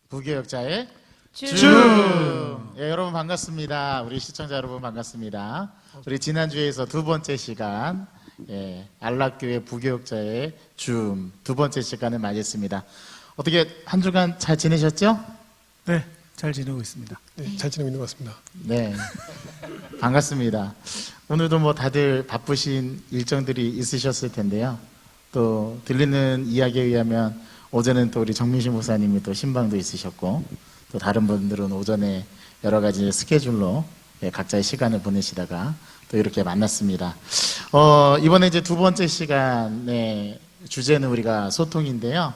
부교역자의 줌! 예, 여러분 반갑습니다. 우리 시청자 여러분 반갑습니다. 우리 지난주에서 두 번째 시간, 안락교회 부교역자의 줌 두 번째 시간을 맞이했습니다. 어떻게 한 주간 잘 지내셨죠? 네, 잘 지내고 있습니다. 네, 잘 지내고 있는 것 같습니다. 네, 반갑습니다. 오늘도 뭐 다들 바쁘신 일정들이 있으셨을 텐데요. 또 들리는 이야기에 의하면 오전엔 또 우리 정민신 목사님이 또 신방도 있으셨고, 또 다른 분들은 오전에 여러 가지 스케줄로 각자의 시간을 보내시다가 또 이렇게 만났습니다. 이번에 이제 두 번째 시간의 주제는 우리가 소통인데요.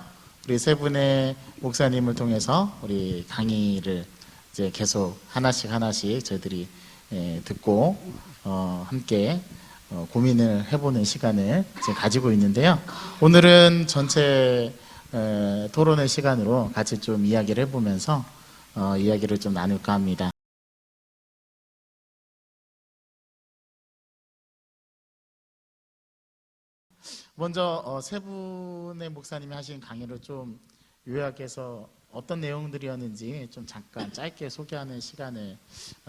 우리 세 분의 목사님을 통해서 우리 강의를 이제 계속 하나씩 저희들이 듣고 함께 고민을 해보는 시간을 지금 가지고 있는데요. 오늘은 전체 토론의 시간으로 같이 좀 이야기를 해보면서 이야기를 좀 나눌까 합니다. 먼저 세 분의 목사님이 하신 강의를 좀 요약해서 어떤 내용들이었는지 좀 잠깐 짧게 소개하는 시간을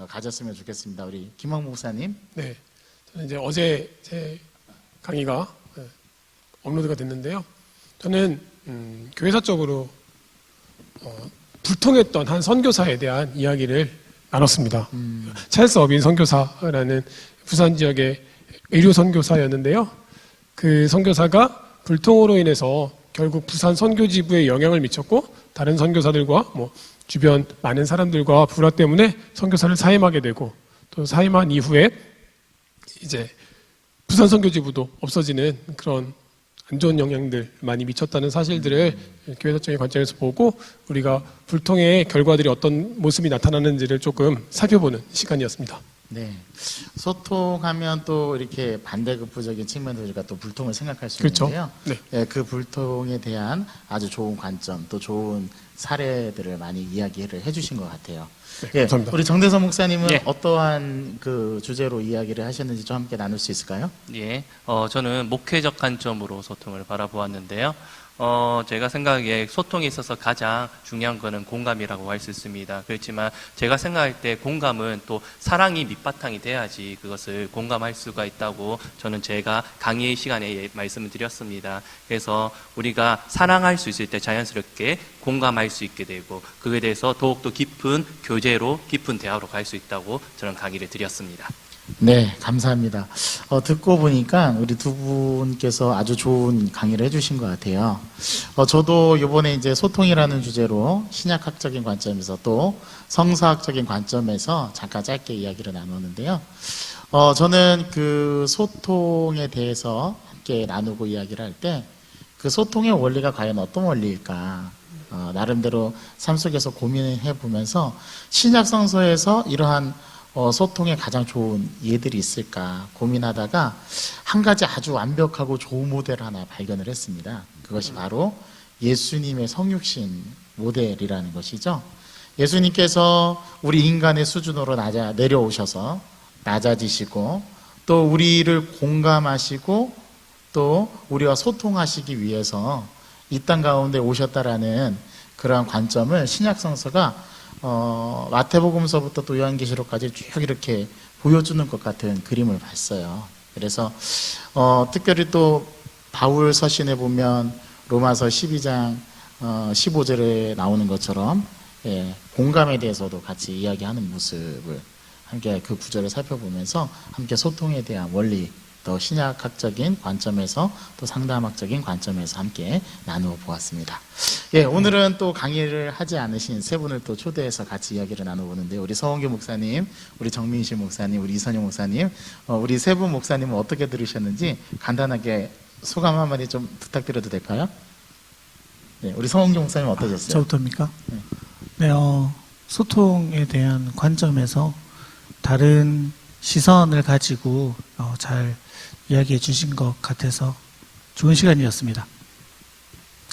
가졌으면 좋겠습니다. 우리 김학 목사님. 네, 저는 이제 어제 제 강의가 업로드가 됐는데요. 저는 교회사적으로 불통했던 한 선교사에 대한 이야기를 나눴습니다. 찰스 어빈 선교사라는 부산 지역의 의료 선교사였는데요. 그 선교사가 불통으로 인해서 결국 부산 선교지부에 영향을 미쳤고, 다른 선교사들과 주변 많은 사람들과 불화 때문에 선교사를 사임하게 되고, 또 사임한 이후에 이제 부산 선교지부도 없어지는 그런 안 좋은 영향들 많이 미쳤다는 사실들을 교회사적인 관점에서 보고, 우리가 불통의 결과들이 어떤 모습이 나타나는지를 조금 살펴보는 시간이었습니다. 네, 소통하면 또 이렇게 반대급부적인 측면도 우리가 또 불통을 생각할 수 그렇죠. 있는데요. 네. 그 불통에 대한 아주 좋은 관점, 또 좋은 사례들을 많이 이야기를 해주신 것 같아요. 네, 감사합니다. 우리 정대선 목사님은 예. 어떠한 그 주제로 이야기를 하셨는지 좀 함께 나눌 수 있을까요? 예, 저는 목회적 관점으로 소통을 바라보았는데요. 제가 생각에 소통에 있어서 가장 중요한 거는 공감이라고 할 수 있습니다. 그렇지만 제가 생각할 때 공감은 또 사랑이 밑바탕이 돼야지 그것을 공감할 수가 있다고 저는 제가 강의 시간에 말씀을 드렸습니다. 그래서 우리가 사랑할 수 있을 때 자연스럽게 공감할 수 있게 되고, 그에 대해서 더욱더 깊은 교제로, 깊은 대화로 갈 수 있다고 저는 강의를 드렸습니다. 네, 감사합니다. 듣고 보니까 우리 두 분께서 아주 좋은 강의를 해주신 것 같아요. 저도 이번에 이제 소통이라는 주제로 신약학적인 관점에서 또 성서학적인 관점에서 잠깐 짧게 이야기를 나누는데요. 저는 그 소통에 대해서 함께 나누고 이야기를 할 때 그 소통의 원리가 과연 어떤 원리일까? 나름대로 삶 속에서 고민을 해보면서 신약 성서에서 이러한 소통에 가장 좋은 예들이 있을까 고민하다가 한 가지 아주 완벽하고 좋은 모델을 하나 발견을 했습니다. 그것이 바로 예수님의 성육신 모델이라는 것이죠. 예수님께서 우리 인간의 수준으로 내려오셔서 낮아지시고, 또 우리를 공감하시고 또 우리와 소통하시기 위해서 이 땅 가운데 오셨다라는 그러한 관점을 신약성서가 마태복음서부터 또 요한계시록까지 쭉 이렇게 보여주는 것 같은 그림을 봤어요. 그래서 특별히 또 바울 서신에 보면 로마서 12장 15절에 나오는 것처럼 공감에 대해서도 같이 이야기하는 모습을 함께 그 구절을 살펴보면서 함께 소통에 대한 원리, 또 신약학적인 관점에서 또 상담학적인 관점에서 함께 나누어 보았습니다. 오늘은 또 강의를 하지 않으신 세 분을 또 초대해서 같이 이야기를 나눠보는데요. 우리 서원규 목사님, 우리 정민실 목사님, 우리 이선영 목사님, 우리 세 분 목사님은 어떻게 들으셨는지 간단하게 소감 한마디 좀 부탁드려도 될까요? 네, 우리 서원규 목사님 어떠셨어요? 저부터입니까? 네, 소통에 대한 관점에서 다른 시선을 가지고 잘 이야기해 주신 것 같아서 좋은 시간이었습니다.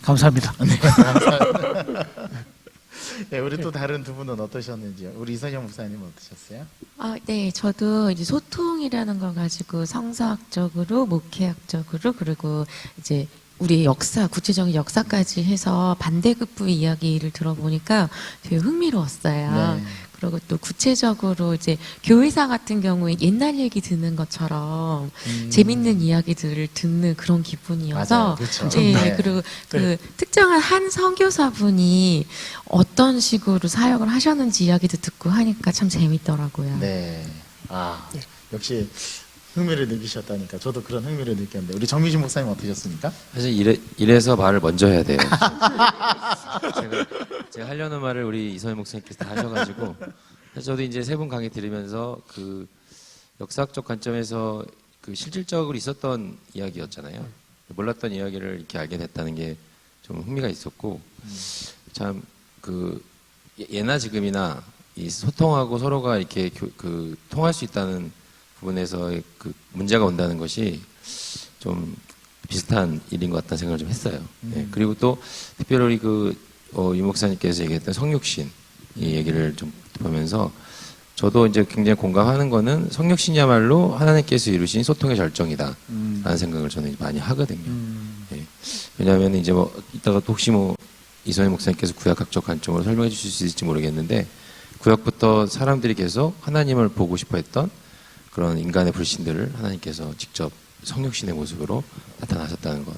감사합니다. 네, 감사합니다. 네, 우리 또 다른 두 분은 어떠셨는지요? 우리 이선영 목사님 어떠셨어요? 네, 저도 이제 소통이라는 걸 가지고 성서학적으로, 목회학적으로, 그리고 이제 우리 역사, 구체적인 역사까지 해서 반대급부의 이야기를 들어보니까 되게 흥미로웠어요. 네. 그리고 또 구체적으로 이제 교회사 같은 경우에 옛날 얘기 듣는 것처럼 재밌는 이야기들을 듣는 그런 기분이어서 맞아요. 그렇죠. 네, 네. 그리고 그 특정한 한 선교사분이 어떤 식으로 사역을 하셨는지 이야기도 듣고 하니까 참 재밌더라고요. 네. 역시 흥미를 느끼셨다니까 저도 그런 흥미를 느꼈는데 우리 정미진 목사님 어떠셨습니까? 사실 이래서 말을 먼저 해야 돼요. 제가 하려는 말을 우리 이선희 목사님께서 다 하셔가지고 사실 저도 이제 세 분 강의 들으면서 그 역사학적 관점에서 그 실질적으로 있었던 이야기였잖아요. 몰랐던 이야기를 이렇게 알게 됐다는 게 좀 흥미가 있었고 참 그 예나 지금이나 이 소통하고 서로가 이렇게 통할 수 있다는 부분에서 그 문제가 온다는 것이 좀 비슷한 일인 것 같다는 생각을 좀 했어요. 네, 그리고 또 특별히 유 목사님께서 얘기했던 성육신 이 얘기를 좀 보면서 저도 이제 굉장히 공감하는 거는 성육신이야말로 하나님께서 이루신 소통의 절정이다 라는 생각을 저는 많이 하거든요. 네, 왜냐하면 이제 뭐 이따가 또 혹시 뭐 이선희 목사님께서 구약학적 관점으로 설명해 주실 수 있을지 모르겠는데 구약부터 사람들이 계속 하나님을 보고 싶어 했던 그런 인간의 불신들을 하나님께서 직접 성육신의 모습으로 나타나셨다는 것,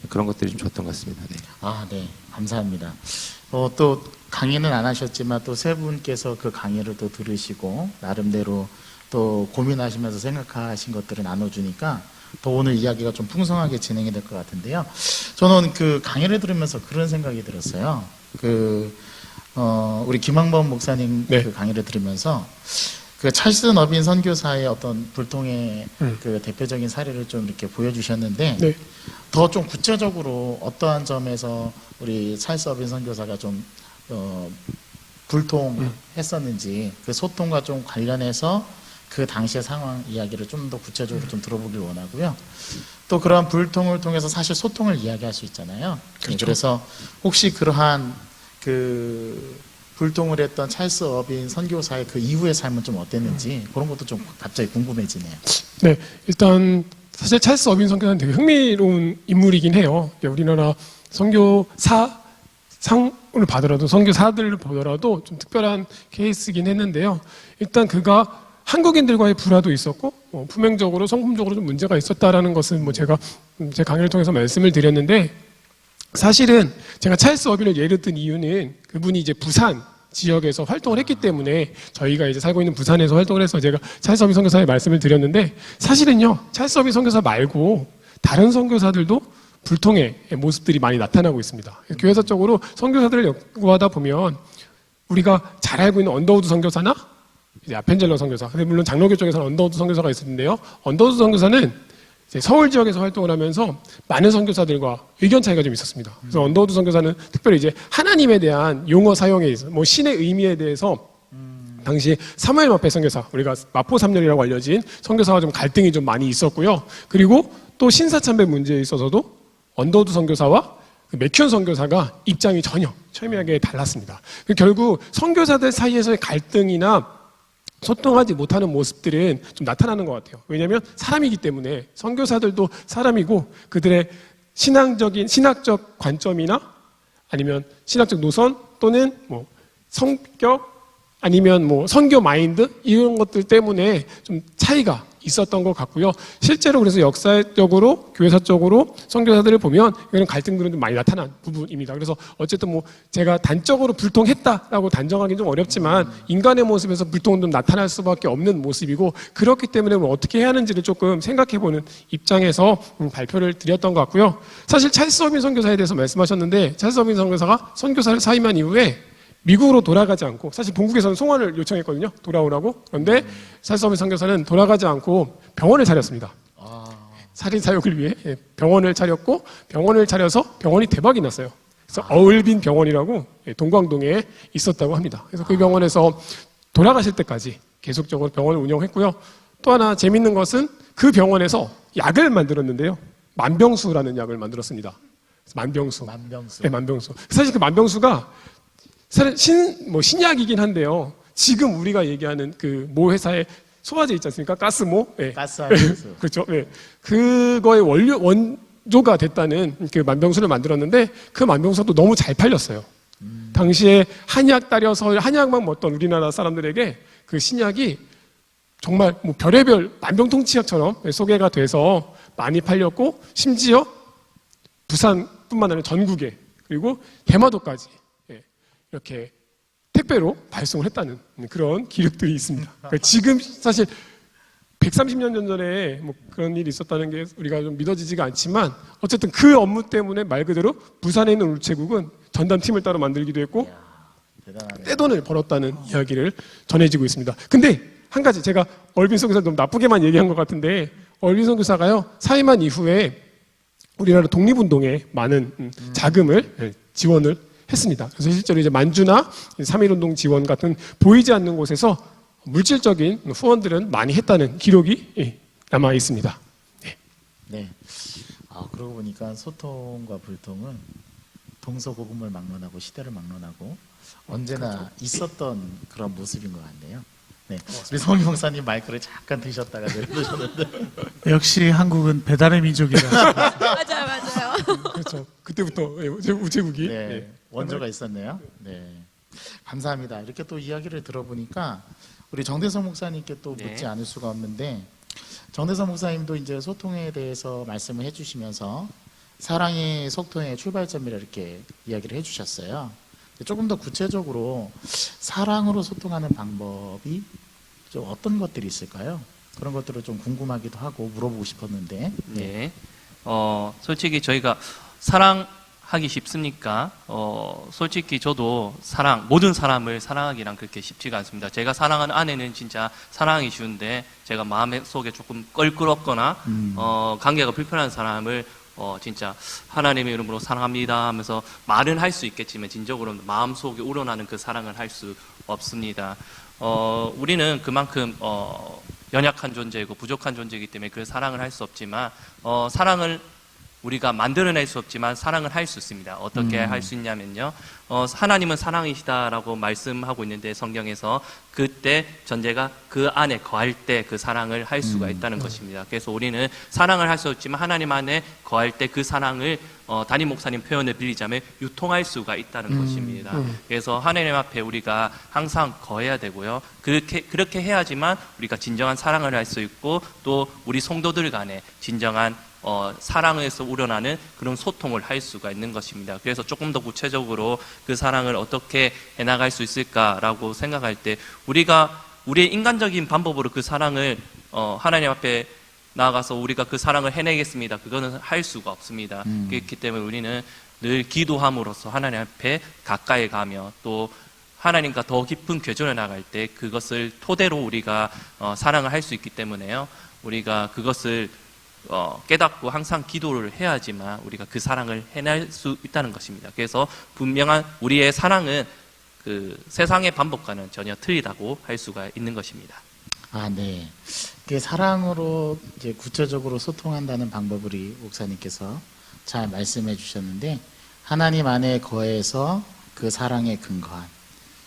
그런 것들이 좀 좋았던 것 같습니다. 네. 네. 감사합니다. 또 강의는 안 하셨지만 또 세 분께서 그 강의를 또 들으시고 나름대로 또 고민하시면서 생각하신 것들을 나눠주니까 더 오늘 이야기가 좀 풍성하게 진행이 될 것 같은데요. 저는 그 강의를 들으면서 그런 생각이 들었어요. 우리 김항범 목사님 네. 그 강의를 들으면서 그 찰스 너빈 선교사의 어떤 불통의 그 대표적인 사례를 좀 이렇게 보여주셨는데 네. 더 좀 구체적으로 어떠한 점에서 우리 찰스 너빈 선교사가 좀 불통했었는지 그 소통과 좀 관련해서 그 당시의 상황 이야기를 좀 더 구체적으로 좀 들어보길 원하고요. 또 그러한 불통을 통해서 사실 소통을 이야기할 수 있잖아요. 그렇죠. 그래서 혹시 그러한 그 불통을 했던 찰스 어빈 선교사의 그 이후의 삶은 좀 어땠는지 그런 것도 좀 갑자기 궁금해지네요. 네, 일단 사실 찰스 어빈 선교사는 되게 흥미로운 인물이긴 해요. 우리나라 선교사 상을 받으라도 선교사들을 보더라도 좀 특별한 케이스긴 했는데요. 일단 그가 한국인들과의 불화도 있었고 품행적으로 성품적으로 좀 문제가 있었다라는 것은 뭐 제가 제 강의를 통해서 말씀을 드렸는데 사실은 제가 찰스 어빈을 예를 든 이유는 그분이 이제 부산 지역에서 활동을 했기 때문에 저희가 이제 살고 있는 부산에서 활동을 해서 제가 찰스 어빈 선교사의 말씀을 드렸는데 사실은요 찰스 어빈 선교사 말고 다른 선교사들도 불통의 모습들이 많이 나타나고 있습니다. 교회사적으로 선교사들을 연구하다 보면 우리가 잘 알고 있는 언더우드 선교사나 이제 아펜젤러 선교사, 근데 물론 장로교 쪽에서는 언더우드 선교사가 있었는데요. 언더우드 선교사는 이제 서울 지역에서 활동을 하면서 많은 선교사들과 의견 차이가 좀 있었습니다. 그래서 언더우드 선교사는 특별히 이제 하나님에 대한 용어 사용에 있어, 뭐 신의 의미에 대해서 당시 사무엘 마페 선교사, 우리가 마포 3년이라고 알려진 선교사와 좀 갈등이 좀 많이 있었고요. 그리고 또 신사참배 문제에 있어서도 언더우드 선교사와 맥큐언 선교사가 입장이 전혀 첨예하게 달랐습니다. 결국 선교사들 사이에서의 갈등이나 소통하지 못하는 모습들은 좀 나타나는 것 같아요. 왜냐하면 사람이기 때문에 선교사들도 사람이고 그들의 신학적 관점이나 아니면 신학적 노선 또는 뭐 성격 아니면 뭐 선교 마인드 이런 것들 때문에 좀 차이가 있었던 것 같고요. 실제로 그래서 역사적으로 교회사적으로 선교사들을 보면 이런 갈등들은 좀 많이 나타난 부분입니다. 그래서 어쨌든 뭐 제가 단적으로 불통했다라고 단정하기는 좀 어렵지만 인간의 모습에서 불통은 좀 나타날 수밖에 없는 모습이고 그렇기 때문에 뭐 어떻게 해야 하는지를 조금 생각해보는 입장에서 발표를 드렸던 것 같고요. 사실 찰스 어빈 선교사에 대해서 말씀하셨는데 찰스 어빈 선교사가 선교사를 사임한 이후에 미국으로 돌아가지 않고 사실 본국에서는 송환을 요청했거든요. 돌아오라고. 그런데 찰스 어빈 선교사는 돌아가지 않고 병원을 차렸습니다. 살인 사역을 위해 병원을 차렸고 병원을 차려서 병원이 대박이 났어요. 그래서 어울빈 병원이라고 동광동에 있었다고 합니다. 그래서 그 병원에서 돌아가실 때까지 계속적으로 병원을 운영했고요. 또 하나 재밌는 것은 그 병원에서 약을 만들었는데요. 만병수라는 약을 만들었습니다. 만병수. 만병수. 네, 만병수. 사실 그 만병수가 신약이긴 한데요. 지금 우리가 얘기하는 그 모 회사의 소화제 있지 않습니까? 가스모? 네. 가스하우스. 그렇죠. 네. 그거의 원조가 됐다는 그 만병수를 만들었는데 그 만병수도 너무 잘 팔렸어요. 당시에 한약 따려서 한약만 먹던 우리나라 사람들에게 그 신약이 정말 뭐 별의별 만병통치약처럼 소개가 돼서 많이 팔렸고 심지어 부산뿐만 아니라 전국에 그리고 대마도까지 이렇게 택배로 발송을 했다는 그런 기록들이 있습니다. 그러니까 지금 사실 130년 전에 뭐 그런 일이 있었다는 게 우리가 좀 믿어지지가 않지만 어쨌든 그 업무 때문에 말 그대로 부산에 있는 우체국은 전담팀을 따로 만들기도 했고 대단하네요. 떼돈을 벌었다는 이야기를 전해지고 있습니다. 근데 한 가지 제가 얼빈 선교사 너무 나쁘게만 얘기한 것 같은데 얼빈 선교사가요 사임한 이후에 우리나라 독립운동에 많은 자금을 지원을 했습니다. 그래서 실제로 이제 만주나 3.1운동 지원 같은 보이지 않는 곳에서 물질적인 후원들은 많이 했다는 기록이 남아 있습니다. 네. 그러고 보니까 소통과 불통은 동서고금을 막론하고 시대를 막론하고 언제나 있었던 그런 모습인 것 같네요. 네. 우리 성희 목사님 마이크를 잠깐 드셨다가 내려놓으셨는데. 역시 한국은 배달의 민족이라. 맞아요. 그렇죠. 그때부터 우체국이 네. 원조가 있었네요. 네. 감사합니다. 이렇게 또 이야기를 들어보니까 우리 정대성 목사님께 또 네. 묻지 않을 수가 없는데 정대성 목사님도 이제 소통에 대해서 말씀을 해주시면서 사랑이 소통의 출발점이라 이렇게 이야기를 해주셨어요. 조금 더 구체적으로 사랑으로 소통하는 방법이 좀 어떤 것들이 있을까요? 그런 것들을 좀 궁금하기도 하고 물어보고 싶었는데. 네. 솔직히 저희가 사랑하기 쉽습니까? 솔직히 저도 모든 사람을 사랑하기란 그렇게 쉽지가 않습니다. 제가 사랑하는 아내는 진짜 사랑하기 쉬운데 제가 마음속에 조금 껄끄럽거나 관계가 불편한 사람을 진짜 하나님의 이름으로 사랑합니다 하면서 말은 할 수 있겠지만 진정으로 마음속에 우러나는 그 사랑을 할 수 없습니다. 우리는 그만큼 연약한 존재이고 부족한 존재이기 때문에 그 사랑을 할 수 없지만 사랑을 우리가 만들어낼 수 없지만 사랑을 할 수 있습니다. 어떻게 할 수 있냐면요. 하나님은 사랑이시다라고 말씀하고 있는데 성경에서 그때 전제가 그 안에 거할 때 그 사랑을 할 수가 있다는 것입니다. 그래서 우리는 사랑을 할 수 없지만 하나님 안에 거할 때 그 사랑을 담임 목사님 표현을 빌리자면 유통할 수가 있다는 것입니다. 그래서 하나님 앞에 우리가 항상 거해야 되고요. 그렇게 해야지만 우리가 진정한 사랑을 할 수 있고 또 우리 성도들 간에 진정한 사랑에서 우러나는 그런 소통을 할 수가 있는 것입니다. 그래서 조금 더 구체적으로 그 사랑을 어떻게 해나갈 수 있을까라고 생각할 때 우리가 우리의 인간적인 방법으로 그 사랑을 하나님 앞에 나아가서 우리가 그 사랑을 해내겠습니다. 그거는 할 수가 없습니다. 그렇기 때문에 우리는 늘 기도함으로써 하나님 앞에 가까이 가며 또 하나님과 더 깊은 교제를 나갈 때 그것을 토대로 우리가 사랑을 할 수 있기 때문에요. 우리가 그것을 깨닫고 항상 기도를 해야지만 우리가 그 사랑을 해낼 수 있다는 것입니다. 그래서 분명한 우리의 사랑은 그 세상의 방법과는 전혀 틀리다고 할 수가 있는 것입니다. 네. 그 사랑으로 이제 구체적으로 소통한다는 방법을 우리 목사님께서 잘 말씀해 주셨는데 하나님 안에 거해서 그 사랑에 근거한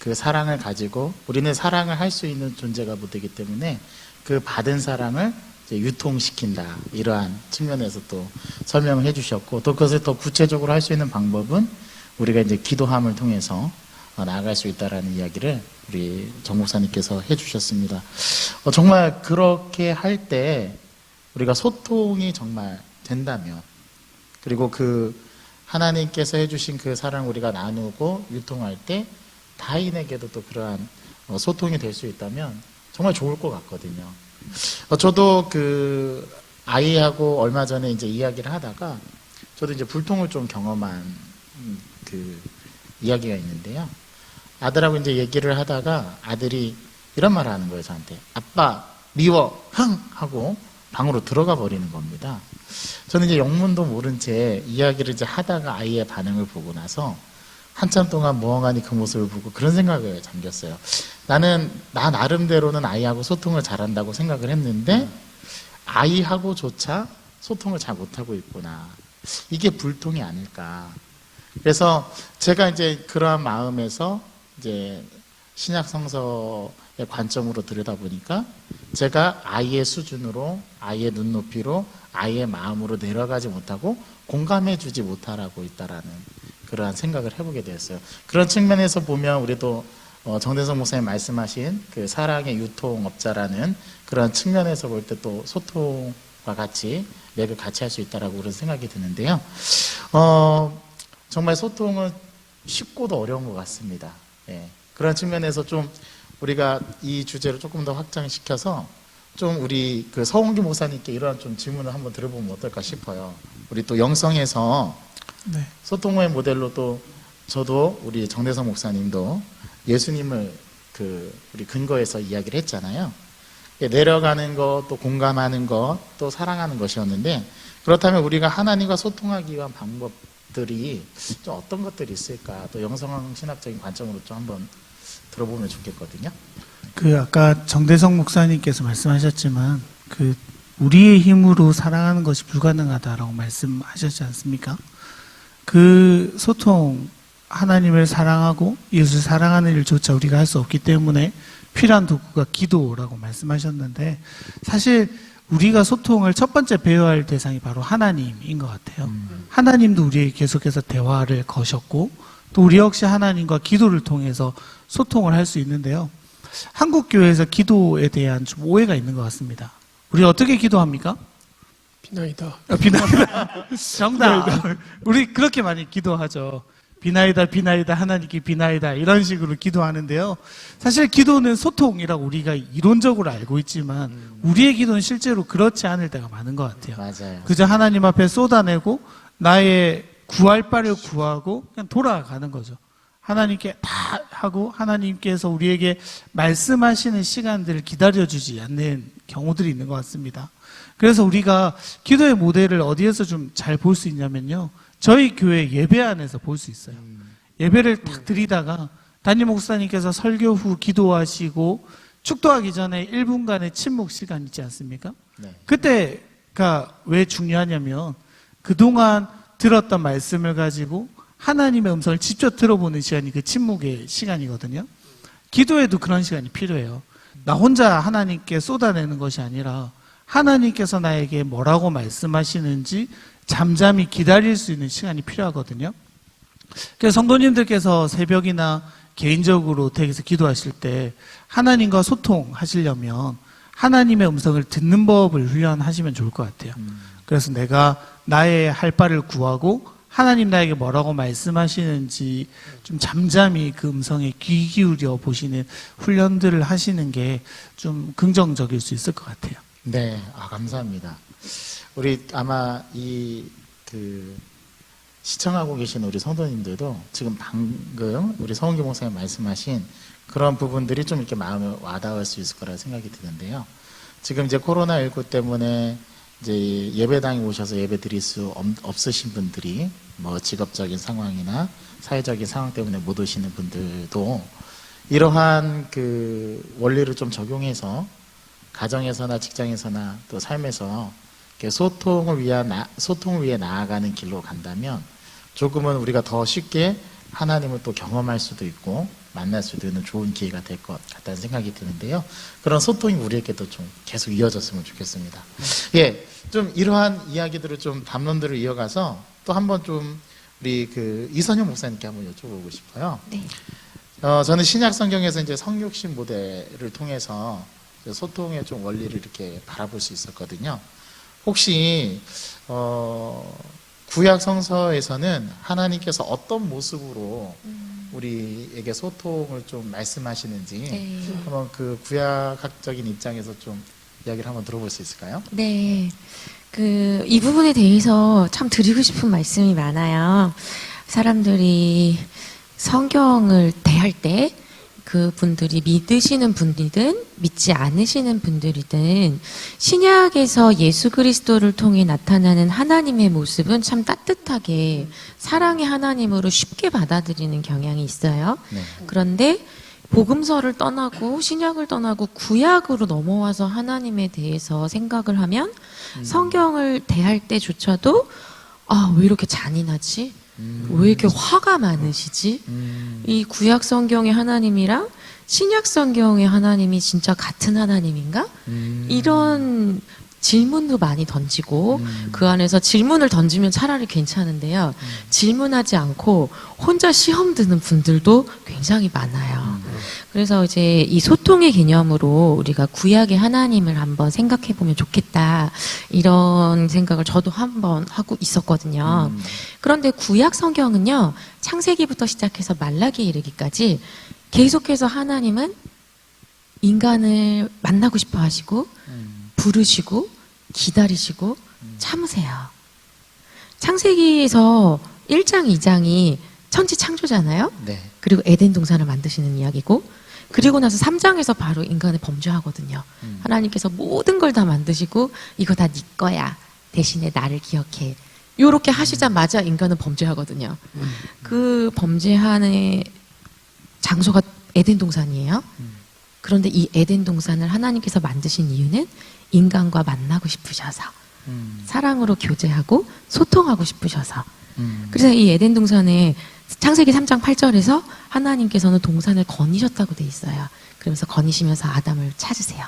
그 사랑을 가지고 우리는 사랑을 할 수 있는 존재가 못 되기 때문에 그 받은 사랑을 이제 유통시킨다 이러한 측면에서 또 설명을 해주셨고 또 그것을 더 구체적으로 할 수 있는 방법은 우리가 이제 기도함을 통해서 나아갈 수 있다라는 이야기를 우리 정 목사님께서 해주셨습니다. 정말 그렇게 할 때 우리가 소통이 정말 된다면 그리고 그 하나님께서 해주신 그 사랑을 우리가 나누고 유통할 때 타인에게도 또 그러한 소통이 될 수 있다면 정말 좋을 것 같거든요. 저도 그 아이하고 얼마 전에 이제 이야기를 하다가 저도 이제 불통을 좀 경험한 그 이야기가 있는데요. 아들하고 이제 얘기를 하다가 아들이 이런 말을 하는 거예요, 저한테. 아빠, 미워, 흥! 하고 방으로 들어가 버리는 겁니다. 저는 이제 영문도 모른 채 이야기를 이제 하다가 아이의 반응을 보고 나서 한참 동안 멍하니 그 모습을 보고 그런 생각에 잠겼어요. 나는 나 나름대로는 아이하고 소통을 잘한다고 생각을 했는데 아이하고조차 소통을 잘 못하고 있구나. 이게 불통이 아닐까. 그래서 제가 이제 그러한 마음에서 이제 신약 성서의 관점으로 들여다보니까 제가 아이의 수준으로, 아이의 눈높이로, 아이의 마음으로 내려가지 못하고 공감해주지 못하고 있다라는 그러한 생각을 해보게 되었어요. 그런 측면에서 보면 우리도 정대성 목사님 말씀하신 그 사랑의 유통업자라는 그런 측면에서 볼 때 또 소통과 같이 맥을 같이 할 수 있다라고 그런 생각이 드는데요. 정말 소통은 쉽고도 어려운 것 같습니다. 예. 그런 측면에서 좀 우리가 이 주제를 조금 더 확장시켜서 좀 우리 그 서홍기 목사님께 이러한 좀 질문을 한번 들어보면 어떨까 싶어요. 우리 또 영성에서 네. 소통의 모델로 또 저도 우리 정대성 목사님도 예수님을 우리 근거해서 이야기를 했잖아요. 내려가는 것, 또 공감하는 것, 또 사랑하는 것이었는데 그렇다면 우리가 하나님과 소통하기 위한 방법들이 좀 어떤 것들이 있을까? 또 영성 신학적인 관점으로 좀 한번 들어보면 좋겠거든요. 그 아까 정대성 목사님께서 말씀하셨지만 그 우리의 힘으로 사랑하는 것이 불가능하다라고 말씀하셨지 않습니까? 그 소통, 하나님을 사랑하고 예수를 사랑하는 일조차 우리가 할 수 없기 때문에 필요한 도구가 기도라고 말씀하셨는데 사실 우리가 소통을 첫 번째 배워야 할 대상이 바로 하나님인 것 같아요. 하나님도 우리에게 계속해서 대화를 거셨고 또 우리 역시 하나님과 기도를 통해서 소통을 할 수 있는데요. 한국 교회에서 기도에 대한 좀 오해가 있는 것 같습니다. 우리 어떻게 기도합니까? 비나이다. 비나이다. 정답. 우리 그렇게 많이 기도하죠. 비나이다, 비나이다, 하나님께 비나이다 이런 식으로 기도하는데요. 사실 기도는 소통이라고 우리가 이론적으로 알고 있지만 우리의 기도는 실제로 그렇지 않을 때가 많은 것 같아요. 맞아요. 그저 하나님 앞에 쏟아내고 나의 구할 바를 구하고 그냥 돌아가는 거죠. 하나님께 다 하고 하나님께서 우리에게 말씀하시는 시간들을 기다려주지 않는 경우들이 있는 것 같습니다. 그래서 우리가 기도의 모델을 어디에서 좀 잘 볼 수 있냐면요. 저희 교회 예배 안에서 볼 수 있어요. 예배를 딱 드리다가 담임 목사님께서 설교 후 기도하시고 축도하기 전에 1분간의 침묵 시간 있지 않습니까? 네. 그때가 왜 중요하냐면 그동안 들었던 말씀을 가지고 하나님의 음성을 직접 들어보는 시간이 그 침묵의 시간이거든요. 기도에도 그런 시간이 필요해요. 나 혼자 하나님께 쏟아내는 것이 아니라 하나님께서 나에게 뭐라고 말씀하시는지 잠잠히 기다릴 수 있는 시간이 필요하거든요. 그래서 성도님들께서 새벽이나 개인적으로 댁에서 기도하실 때 하나님과 소통하시려면 하나님의 음성을 듣는 법을 훈련하시면 좋을 것 같아요. 그래서 내가 나의 할 바를 구하고 하나님 나에게 뭐라고 말씀하시는지 좀 잠잠히 그 음성에 귀 기울여 보시는 훈련들을 하시는 게 좀 긍정적일 수 있을 것 같아요. 네, 감사합니다. 우리 아마 시청하고 계신 우리 성도님들도 지금 방금 우리 서홍기 목사님 말씀하신 그런 부분들이 좀 이렇게 마음에 와닿을 수 있을 거라 생각이 드는데요. 지금 이제 코로나19 때문에 이제 예배당에 오셔서 예배 드릴 수 없으신 분들이 뭐 직업적인 상황이나 사회적인 상황 때문에 못 오시는 분들도 이러한 그 원리를 좀 적용해서 가정에서나 직장에서나 또 삶에서 이렇게 소통을 위해 나아가는 길로 간다면 조금은 우리가 더 쉽게 하나님을 또 경험할 수도 있고 만날 수도 있는 좋은 기회가 될 것 같다는 생각이 드는데요. 그런 소통이 우리에게도 좀 계속 이어졌으면 좋겠습니다. 예, 좀 이러한 이야기들을 좀 담론들을 이어가서 또 한번 좀 우리 이선영 목사님께 한번 여쭤보고 싶어요. 네. 저는 신약 성경에서 이제 성육신 모델을 통해서 소통의 좀 원리를 이렇게 바라볼 수 있었거든요. 혹시 구약 성서에서는 하나님께서 어떤 모습으로 우리에게 소통을 좀 말씀하시는지 네. 한번 그 구약학적인 입장에서 좀 이야기를 한번 들어볼 수 있을까요? 네. 이 부분에 대해서 참 드리고 싶은 말씀이 많아요. 사람들이 성경을 대할 때 그분들이 믿으시는 분이든 믿지 않으시는 분들이든 신약에서 예수 그리스도를 통해 나타나는 하나님의 모습은 참 따뜻하게 사랑의 하나님으로 쉽게 받아들이는 경향이 있어요. 네. 그런데 복음서를 떠나고 신약을 떠나고 구약으로 넘어와서 하나님에 대해서 생각을 하면 성경을 대할 때조차도 왜 이렇게 잔인하지? 왜 이렇게 화가 많으시지? 이 구약 성경의 하나님이랑 신약 성경의 하나님이 진짜 같은 하나님인가? 이런 질문도 많이 던지고 그 안에서 질문을 던지면 차라리 괜찮은데요. 질문하지 않고 혼자 시험 드는 분들도 굉장히 많아요. 그래서 이제 이 소통의 개념으로 우리가 구약의 하나님을 한번 생각해 보면 좋겠다. 이런 생각을 저도 한번 하고 있었거든요. 그런데 구약 성경은요. 창세기부터 시작해서 말라기에 이르기까지 계속해서 하나님은 인간을 만나고 싶어 하시고 부르시고 기다리시고 참으세요. 창세기에서 1장, 2장이 천지 창조잖아요. 네. 그리고 에덴 동산을 만드시는 이야기고 그리고 나서 3장에서 바로 인간을 범죄하거든요. 하나님께서 모든 걸 다 만드시고 이거 다 네 거야. 대신에 나를 기억해. 요렇게 하시자마자 인간은 범죄하거든요. 그 범죄하는 장소가 에덴 동산이에요. 그런데 이 에덴 동산을 하나님께서 만드신 이유는 인간과 만나고 싶으셔서 사랑으로 교제하고 소통하고 싶으셔서 그래서 이 에덴 동산에 창세기 3장 8절에서 하나님께서는 동산을 거니셨다고 돼 있어요. 그러면서 거니시면서 아담을 찾으세요.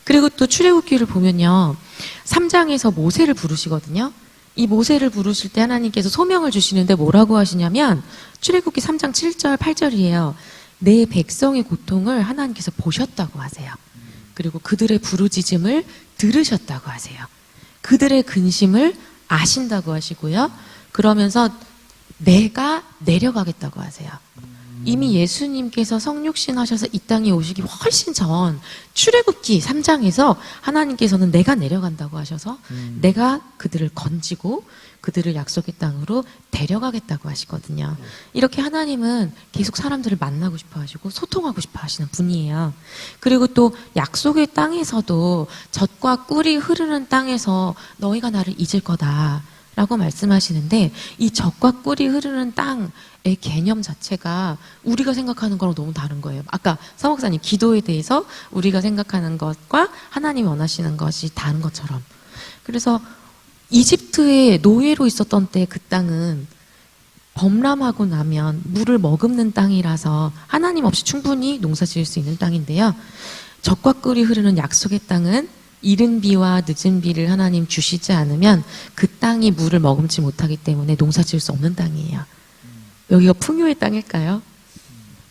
그리고 또 출애굽기를 보면요. 3장에서 모세를 부르시거든요. 이 모세를 부르실 때 하나님께서 소명을 주시는데 뭐라고 하시냐면 출애굽기 3장 7절 8절이에요. 내 백성의 고통을 하나님께서 보셨다고 하세요. 그리고 그들의 부르짖음을 들으셨다고 하세요. 그들의 근심을 아신다고 하시고요. 그러면서 내가 내려가겠다고 하세요. 이미 예수님께서 성육신 하셔서 이 땅에 오시기 훨씬 전 출애굽기 3장에서 하나님께서는 내가 내려간다고 하셔서 내가 그들을 건지고 그들을 약속의 땅으로 데려가겠다고 하시거든요. 이렇게 하나님은 계속 사람들을 만나고 싶어 하시고 소통하고 싶어 하시는 분이에요. 그리고 또 약속의 땅에서도 젖과 꿀이 흐르는 땅에서 너희가 나를 잊을 거다 라고 말씀하시는데 이 젖과 꿀이 흐르는 땅의 개념 자체가 우리가 생각하는 거랑 너무 다른 거예요. 아까 서 목사님 기도에 대해서 우리가 생각하는 것과 하나님이 원하시는 것이 다른 것처럼. 그래서 이집트에 노예로 있었던 때 그 땅은 범람하고 나면 물을 머금는 땅이라서 하나님 없이 충분히 농사 지을 수 있는 땅인데요. 젖과 꿀이 흐르는 약속의 땅은 이른 비와 늦은 비를 하나님 주시지 않으면 그 땅이 물을 머금지 못하기 때문에 농사 지을 수 없는 땅이에요. 여기가 풍요의 땅일까요?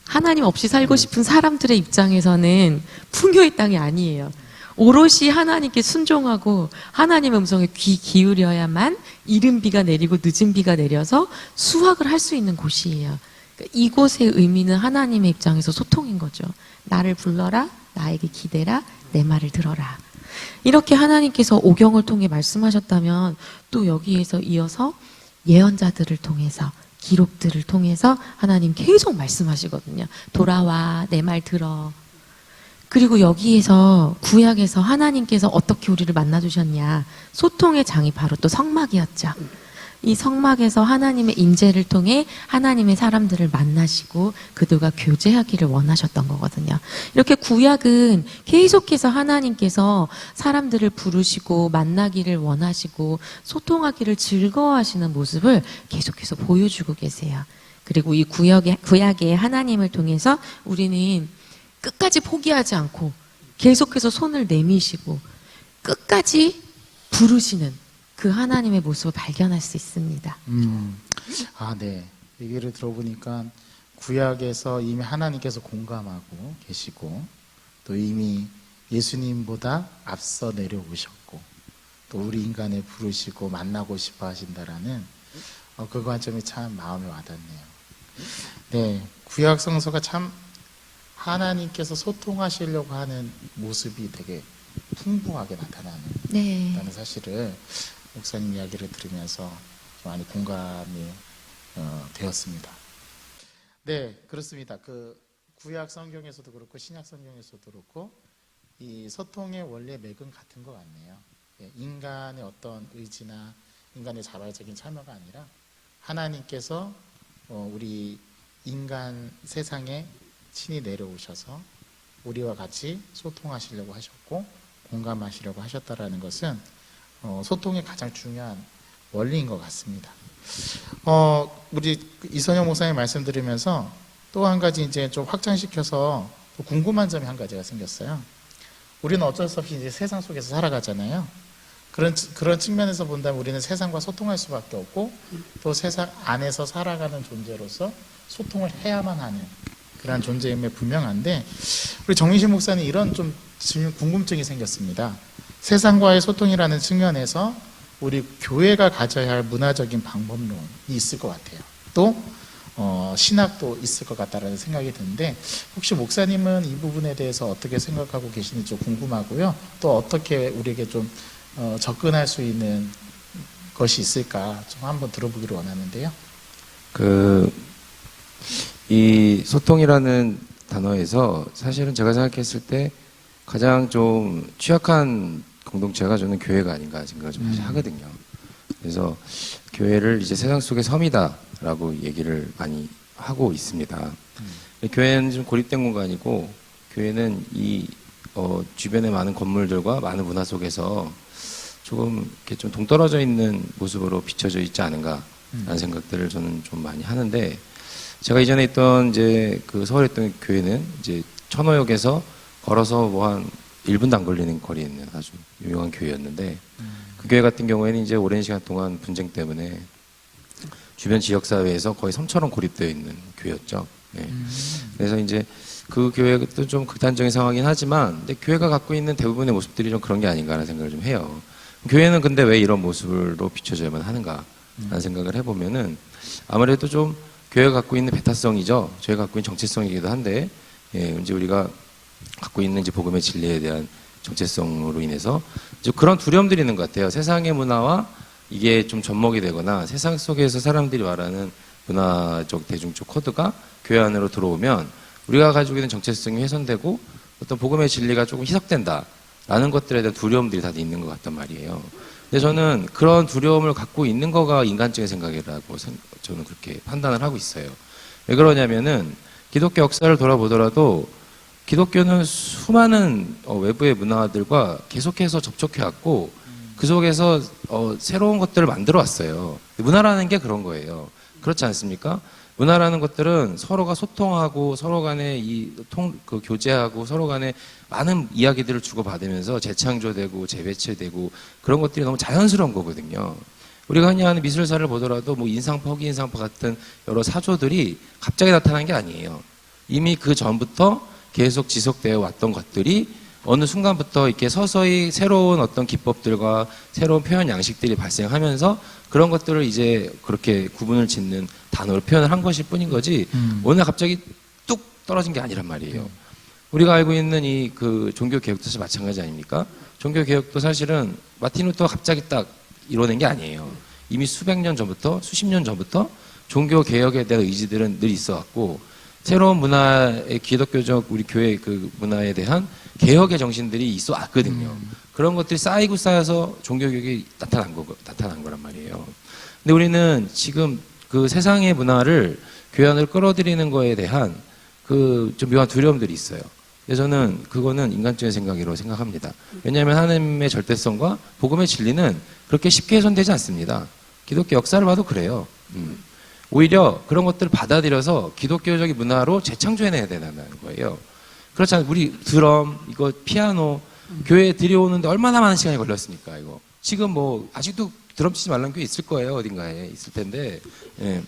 하나님 없이 살고 싶은 사람들의 입장에서는 풍요의 땅이 아니에요. 오롯이 하나님께 순종하고 하나님의 음성에 귀 기울여야만 이른 비가 내리고 늦은 비가 내려서 수확을 할 수 있는 곳이에요. 그러니까 이곳의 의미는 하나님의 입장에서 소통인 거죠. 나를 불러라, 나에게 기대라, 내 말을 들어라. 이렇게 하나님께서 오경을 통해 말씀하셨다면 또 여기에서 이어서 예언자들을 통해서 기록들을 통해서 하나님 계속 말씀하시거든요. 돌아와, 내 말 들어. 그리고 여기에서 구약에서 하나님께서 어떻게 우리를 만나주셨냐. 소통의 장이 바로 또 성막이었죠. 이 성막에서 하나님의 인재를 통해 하나님의 사람들을 만나시고 그들과 교제하기를 원하셨던 거거든요. 이렇게 구약은 계속해서 하나님께서 사람들을 부르시고 만나기를 원하시고 소통하기를 즐거워하시는 모습을 계속해서 보여주고 계세요. 그리고 이 구약의 하나님을 통해서 우리는 끝까지 포기하지 않고 계속해서 손을 내미시고 끝까지 부르시는 그 하나님의 모습을 발견할 수 있습니다. 아, 네. 얘기를 들어보니까 구약에서 이미 하나님께서 공감하고 계시고 또 이미 예수님보다 앞서 내려오셨고 또 우리 인간을 부르시고 만나고 싶어 하신다라는 그 관점이 참 마음에 와닿네요. 네. 구약 성서가 참 하나님께서 소통하시려고 하는 모습이 되게 풍부하게 나타나는 네. 사실을 목사님 이야기를 들으면서 많이 공감이 되었습니다. 네, 그렇습니다. 그 구약 성경에서도 그렇고 신약 성경에서도 그렇고 이 소통의 원래 맥은 같은 것 같네요. 예, 인간의 어떤 의지나 인간의 자발적인 참여가 아니라 하나님께서 우리 인간 세상에 친히 내려오셔서 우리와 같이 소통하시려고 하셨고 공감하시려고 하셨다라는 것은 소통의 가장 중요한 원리인 것 같습니다. 우리 이선영 목사님 말씀 들으면서 또 한 가지 이제 좀 확장시켜서 또 궁금한 점이 한 가지가 생겼어요. 우리는 어쩔 수 없이 이제 세상 속에서 살아가잖아요. 그런 측면에서 본다면 우리는 세상과 소통할 수밖에 없고 또 세상 안에서 살아가는 존재로서 소통을 해야만 하는 그런 존재임에 분명한데 우리 정민신 목사님 이런 좀 궁금증이 생겼습니다. 세상과의 소통이라는 측면에서 우리 교회가 가져야 할 문화적인 방법론이 있을 것 같아요. 또 신학도 있을 것 같다라는 생각이 드는데 혹시 목사님은 이 부분에 대해서 어떻게 생각하고 계시는지 좀 궁금하고요. 또 어떻게 우리에게 좀 접근할 수 있는 것이 있을까 좀 한번 들어보기를 원하는데요. 이 소통이라는 단어에서 사실은 제가 생각했을 때 가장 좀 취약한 공동체가 저는 교회가 아닌가 생각을 좀 하거든요. 그래서 교회를 이제 세상 속의 섬이다라고 얘기를 많이 하고 있습니다. 교회는 좀 고립된 공간이고 교회는 이 주변의 많은 건물들과 많은 문화 속에서 조금 이렇게 좀 동떨어져 있는 모습으로 비춰져 있지 않은가라는 생각들을 저는 좀 많이 하는데 제가 이전에 있던 이제 그 서울에 있던 교회는 이제 천호역에서 걸어서 뭐 한 1분도 안 걸리는 거리에 있는 아주 유명한 교회였는데 그 교회 같은 경우에는 이제 오랜 시간 동안 분쟁 때문에 주변 지역사회에서 거의 섬처럼 고립되어 있는 교회였죠. 네. 그래서 이제 그 교회도 좀 극단적인 상황이긴 하지만 근데 교회가 갖고 있는 대부분의 모습들이 좀 그런 게 아닌가라는 생각을 좀 해요. 교회는 근데 왜 이런 모습으로 비춰져야만 하는가라는 생각을 해보면은 아무래도 좀 교회가 갖고 있는 배타성이죠. 저희가 갖고 있는 정체성이기도 한데 예, 이제 우리가 갖고 있는 이제 복음의 진리에 대한 정체성으로 인해서 이제 그런 두려움들이 있는 것 같아요. 세상의 문화와 이게 좀 접목이 되거나 세상 속에서 사람들이 말하는 문화적 대중적 코드가 교회 안으로 들어오면 우리가 가지고 있는 정체성이 훼손되고 어떤 복음의 진리가 조금 희석된다라는 것들에 대한 두려움들이 다들 있는 것 같단 말이에요. 근데 저는 그런 두려움을 갖고 있는 거가 인간적인 생각이라고 저는 그렇게 판단을 하고 있어요. 왜 그러냐면은 기독교 역사를 돌아보더라도 기독교는 수많은 외부의 문화들과 계속해서 접촉해왔고 그 속에서 새로운 것들을 만들어 왔어요. 문화라는 게 그런 거예요. 그렇지 않습니까? 문화라는 것들은 서로가 소통하고 서로 간에 그 교제하고 서로 간에 많은 이야기들을 주고받으면서 재창조되고 재배치되고 그런 것들이 너무 자연스러운 거거든요. 우리가 흔히 하는 미술사를 보더라도 뭐 인상파, 허기인상파 같은 여러 사조들이 갑자기 나타난 게 아니에요. 이미 그 전부터 계속 지속되어 왔던 것들이 어느 순간부터 이렇게 서서히 새로운 어떤 기법들과 새로운 표현 양식들이 발생하면서 그런 것들을 이제 그렇게 구분을 짓는 단어로 표현을 한 것일 뿐인 거지 오늘 갑자기 뚝 떨어진 게 아니란 말이에요. 우리가 알고 있는 이 그 종교 개혁도 사실 마찬가지 아닙니까? 종교 개혁도 사실은 마틴 루터가 갑자기 딱 이뤄낸 게 아니에요. 이미 수백 년 전부터 수십 년 전부터 종교 개혁에 대한 의지들은 늘 있어 왔고 새로운 문화의 기독교적 우리 교회 그 문화에 대한 개혁의 정신들이 있어 왔거든요. 그런 것들이 쌓이고 쌓여서 종교개혁이 나타난 거란 말이에요. 근데 우리는 지금 그 세상의 문화를 교회 안으로 끌어들이는 거에 대한 그 좀 묘한 두려움들이 있어요. 근데 저는 그거는 인간적인 생각이라고 생각합니다. 왜냐하면 하나님의 절대성과 복음의 진리는 그렇게 쉽게 훼손되지 않습니다. 기독교 역사를 봐도 그래요. 오히려 그런 것들을 받아들여서 기독교적인 문화로 재창조해내야 된다는 거예요. 그렇잖아요. 우리 드럼, 이거 피아노, 교회에 들여오는데 얼마나 많은 시간이 걸렸습니까, 이거. 지금 뭐, 아직도 드럼 치지 말라는 교회 있을 거예요, 어딘가에. 있을 텐데. 예.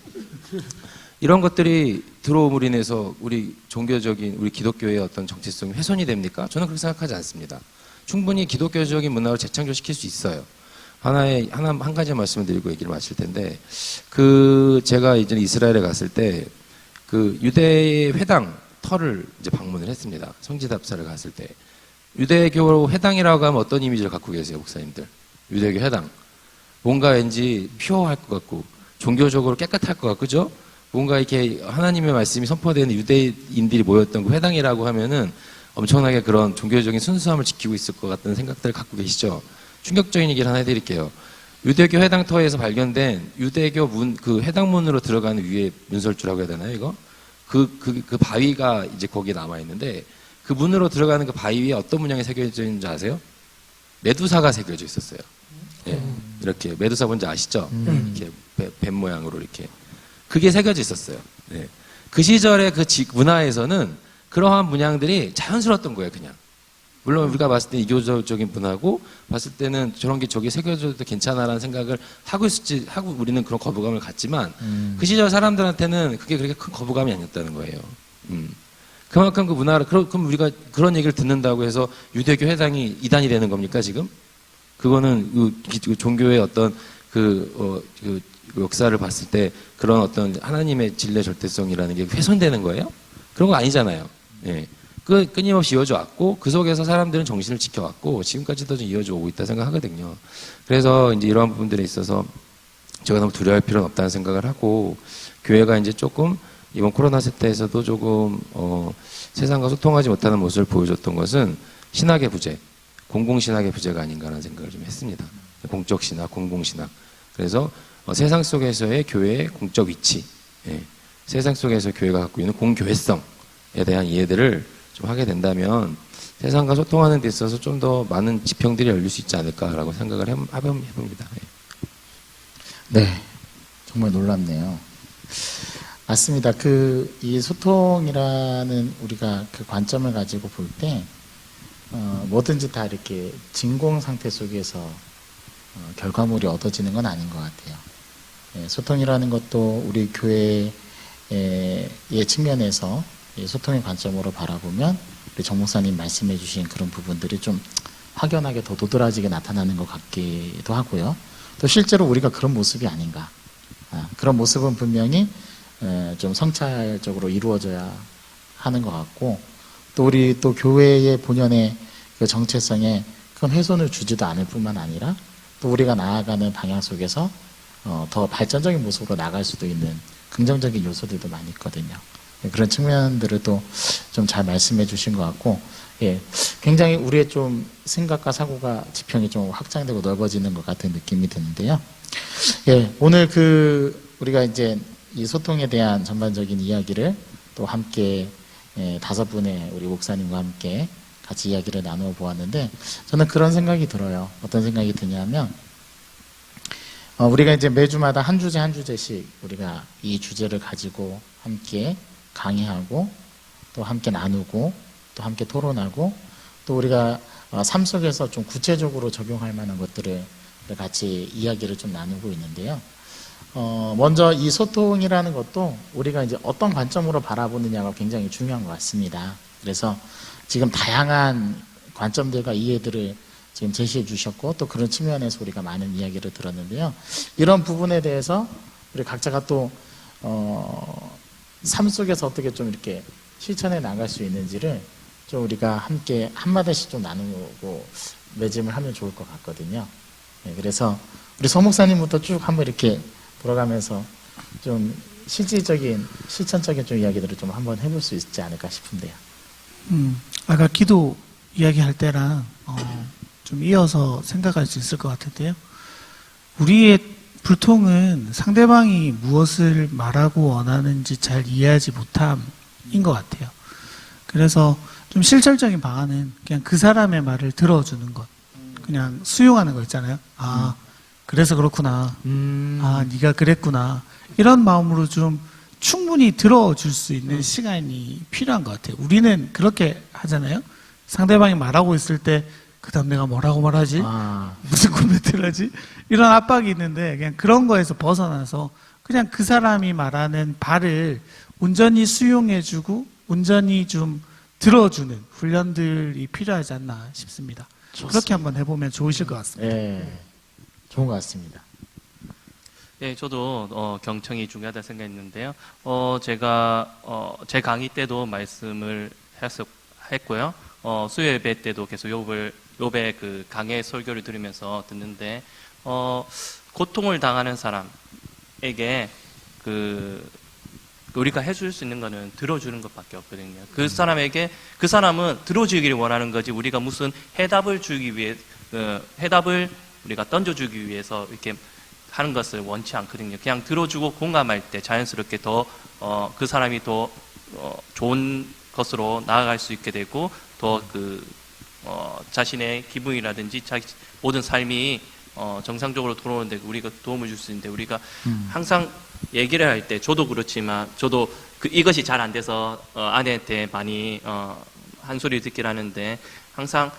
이런 것들이 들어옴으로 인해서 우리 종교적인, 우리 기독교의 어떤 정체성이 훼손이 됩니까? 저는 그렇게 생각하지 않습니다. 충분히 기독교적인 문화로 재창조시킬 수 있어요. 한 가지 말씀을 드리고 얘기를 마칠 텐데, 제가 이제 이스라엘에 갔을 때, 유대의 회당 터를 이제 방문을 했습니다. 성지답사를 갔을 때. 유대교 회당이라고 하면 어떤 이미지를 갖고 계세요, 목사님들? 유대교 회당. 뭔가 왠지 퓨어할 것 같고, 종교적으로 깨끗할 것 같고, 그죠? 뭔가 이렇게 하나님의 말씀이 선포되는 유대인들이 모였던 그 회당이라고 하면은 엄청나게 그런 종교적인 순수함을 지키고 있을 것 같다는 생각들을 갖고 계시죠? 충격적인 얘기를 하나 해드릴게요. 유대교 회당터에서 발견된 유대교 그 회당문으로 들어가는 위에 문설주라고 해야 되나요, 이거? 그 바위가 이제 거기에 남아있는데, 그 문으로 들어가는 그 바위 위에 어떤 문양이 새겨져 있는지 아세요? 메두사가 새겨져 있었어요. 예. 이렇게, 메두사 뭔지 아시죠? 이렇게 뱀 모양으로 이렇게. 그게 새겨져 있었어요. 네. 그 시절의 그 문화에서는 그러한 문양들이 자연스러웠던 거예요, 그냥. 물론 우리가 봤을 때 이교적인 문화고 봤을 때는 저런 게 저기 새겨져도 괜찮아라는 생각을 하고 우리는 그런 거부감을 갖지만 그 시절 사람들한테는 그게 그렇게 큰 거부감이 아니었다는 거예요. 그만큼 그 문화를 그럼 우리가 그런 얘기를 듣는다고 해서 유대교 회당이 이단이 되는 겁니까 지금? 그거는 그 종교의 어떤 그 역사를 봤을 때 그런 어떤 하나님의 진리 절대성이라는 게 훼손되는 거예요? 그런 거 아니잖아요. 예. 끊임없이 이어져 왔고 그 속에서 사람들은 정신을 지켜왔고 지금까지도 좀 이어져 오고 있다 생각하거든요. 그래서 이제 이러한 부분들에 있어서 제가 너무 두려워할 필요는 없다는 생각을 하고 교회가 이제 조금 이번 코로나 사태에서도 조금 세상과 소통하지 못하는 모습을 보여줬던 것은 신학의 부재, 공공신학의 부재가 아닌가라는 생각을 좀 했습니다. 공적신학, 공공신학. 그래서 세상 속에서의 교회의 공적 위치, 예. 세상 속에서 교회가 갖고 있는 공교회성에 대한 이해들을 좀 하게 된다면 세상과 소통하는 데 있어서 좀 더 많은 지평들이 열릴 수 있지 않을까라고 생각을 해봅니다. 네, 정말 놀랍네요. 맞습니다. 이 소통이라는 우리가 그 관점을 가지고 볼 때, 뭐든지 다 이렇게 진공 상태 속에서 결과물이 얻어지는 건 아닌 것 같아요. 예, 소통이라는 것도 우리 교회의 측면에서 이 소통의 관점으로 바라보면 우리 정 목사님 말씀해 주신 그런 부분들이 좀 확연하게 더 도드라지게 나타나는 것 같기도 하고요. 또 실제로 우리가 그런 모습이 아닌가. 그런 모습은 분명히 좀 성찰적으로 이루어져야 하는 것 같고 또 우리 또 교회의 본연의 그 정체성에 큰 훼손을 주지도 않을 뿐만 아니라 또 우리가 나아가는 방향 속에서 더 발전적인 모습으로 나갈 수도 있는 긍정적인 요소들도 많이 있거든요. 그런 측면들을 또 좀 잘 말씀해 주신 것 같고, 예, 굉장히 우리의 좀 생각과 사고가 지평이 좀 확장되고 넓어지는 것 같은 느낌이 드는데요. 예, 오늘 우리가 이제 이 소통에 대한 전반적인 이야기를 또 함께 5분의 우리 목사님과 함께 같이 이야기를 나누어 보았는데, 저는 그런 생각이 들어요. 어떤 생각이 드냐면, 우리가 이제 매주마다 한 주제 한 주제씩 우리가 이 주제를 가지고 함께 강의하고 또 함께 나누고 또 함께 토론하고 또 우리가 삶 속에서 좀 구체적으로 적용할 만한 것들을 같이 이야기를 좀 나누고 있는데요. 먼저 이 소통이라는 것도 우리가 이제 어떤 관점으로 바라보느냐가 굉장히 중요한 것 같습니다. 그래서 지금 다양한 관점들과 이해들을 지금 제시해 주셨고 또 그런 측면에서 우리가 많은 이야기를 들었는데요. 이런 부분에 대해서 우리 각자가 또 삶 속에서 어떻게 좀 이렇게 실천해 나갈 수 있는지를 좀 우리가 함께 한마디씩 좀 나누고 매짐을 하면 좋을 것 같거든요. 네, 그래서 우리 서 목사님부터 쭉 한번 이렇게 돌아가면서 좀 실질적인 실천적인 좀 이야기들을 좀 한번 해볼 수 있지 않을까 싶은데요. 아까 기도 이야기할 때랑 좀 이어서 생각할 수 있을 것 같은데요. 우리의 불통은 상대방이 무엇을 말하고 원하는지 잘 이해하지 못함인 것 같아요. 그래서 좀 실질적인 방안은 그냥 그 사람의 말을 들어주는 것. 그냥 수용하는 거 있잖아요. 아, 그래서 그렇구나. 아, 네가 그랬구나. 이런 마음으로 좀 충분히 들어줄 수 있는 시간이 필요한 것 같아요. 우리는 그렇게 하잖아요. 상대방이 말하고 있을 때 그 다음 내가 뭐라고 말하지? 무슨 코멘트를 하지? 이런 압박이 있는데 그냥 그런 거에서 벗어나서 그냥 그 사람이 말하는 바를 온전히 수용해주고 온전히 좀 들어주는 훈련들이 필요하지 않나 싶습니다. 좋습니다. 그렇게 한번 해보면 좋으실 것 같습니다. 네, 좋은 것 같습니다. 네, 저도 경청이 중요하다 생각했는데요. 제가 제 강의 때도 말씀을 했고요. 수요 예배 때도 계속 욥의 그 강의 설교를 들으면서 듣는데 고통을 당하는 사람에게 우리가 해줄 수 있는 거는 들어주는 것밖에 없거든요. 그 사람은 들어주기를 원하는 거지 우리가 무슨 해답을 주기 위해 해답을 우리가 던져주기 위해서 이렇게 하는 것을 원치 않거든요. 그냥 들어주고 공감할 때 자연스럽게 그 사람이 더 좋은 것으로 나아갈 수 있게 되고 더 자신의 기분이라든지 모든 삶이 정상적으로 돌아오는데 우리가 도움을 줄 수 있는데 우리가 항상 얘기를 할 때 저도 그렇지만 저도 이것이 잘 안 돼서 아내한테 많이 한 소리 듣긴 하는데 항상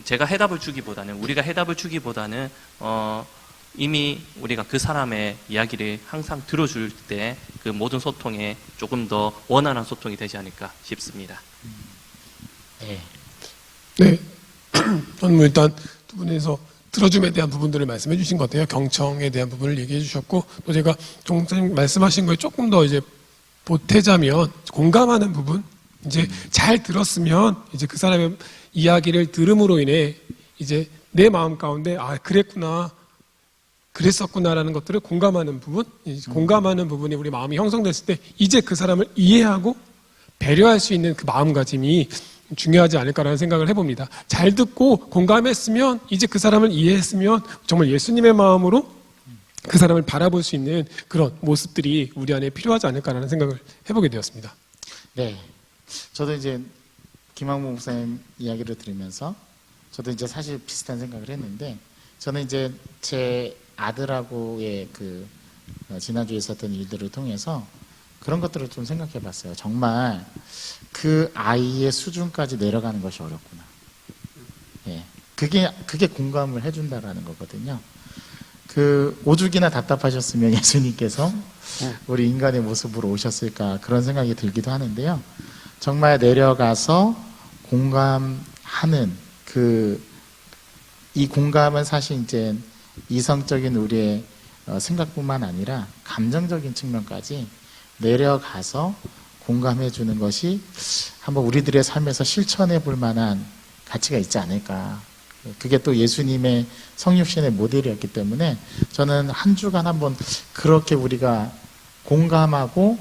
제가 해답을 주기보다는 우리가 해답을 주기보다는 이미 우리가 그 사람의 이야기를 항상 들어줄 때 그 모든 소통에 조금 더 원활한 소통이 되지 않을까 싶습니다. 네. 네. 저는 뭐 일단 두 분에서 들어줌에 대한 부분들을 말씀해 주신 것 같아요. 경청에 대한 부분을 얘기해 주셨고, 또 제가 종사님 말씀하신 거에 조금 더 이제 보태자면, 공감하는 부분, 이제 잘 들었으면, 이제 그 사람의 이야기를 들음으로 인해, 이제 내 마음 가운데, 아, 그랬구나, 그랬었구나라는 것들을 공감하는 부분, 공감하는 부분이 우리 마음이 형성됐을 때, 이제 그 사람을 이해하고 배려할 수 있는 그 마음가짐이 중요하지 않을까라는 생각을 해봅니다. 잘 듣고 공감했으면 이제 그 사람을 이해했으면 정말 예수님의 마음으로 그 사람을 바라볼 수 있는 그런 모습들이 우리 안에 필요하지 않을까라는 생각을 해보게 되었습니다. 네. 저도 이제 김학무 목사님 이야기를 들으면서 저도 이제 사실 비슷한 생각을 했는데 저는 이제 제 아들하고의 그 지난주에 있었던 일들을 통해서 그런 것들을 좀 생각해 봤어요. 정말 그 아이의 수준까지 내려가는 것이 어렵구나. 예. 그게 공감을 해준다라는 거거든요. 그 오죽이나 답답하셨으면 예수님께서 우리 인간의 모습으로 오셨을까 그런 생각이 들기도 하는데요. 정말 내려가서 공감하는 이 공감은 사실 이제 이성적인 우리의 생각뿐만 아니라 감정적인 측면까지 내려가서 공감해 주는 것이 한번 우리들의 삶에서 실천해 볼 만한 가치가 있지 않을까. 그게 또 예수님의 성육신의 모델이었기 때문에 저는 한 주간 한번 그렇게 우리가 공감하고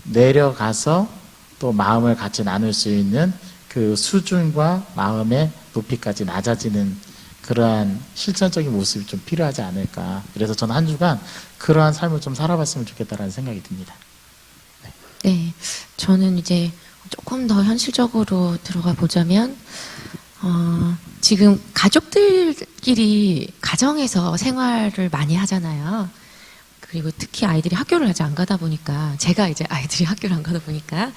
내려가서 또 마음을 같이 나눌 수 있는 그 수준과 마음의 높이까지 낮아지는 그러한 실천적인 모습이 좀 필요하지 않을까. 그래서 저는 한 주간 그러한 삶을 좀 살아봤으면 좋겠다라는 생각이 듭니다. 네, 저는 이제 조금 더 현실적으로 들어가 보자면, 지금 가족들끼리 가정에서 생활을 많이 하잖아요. 그리고 특히 아이들이 학교를 아직 안 가다 보니까, 제가 이제 아이들이 학교를 안 가다 보니까,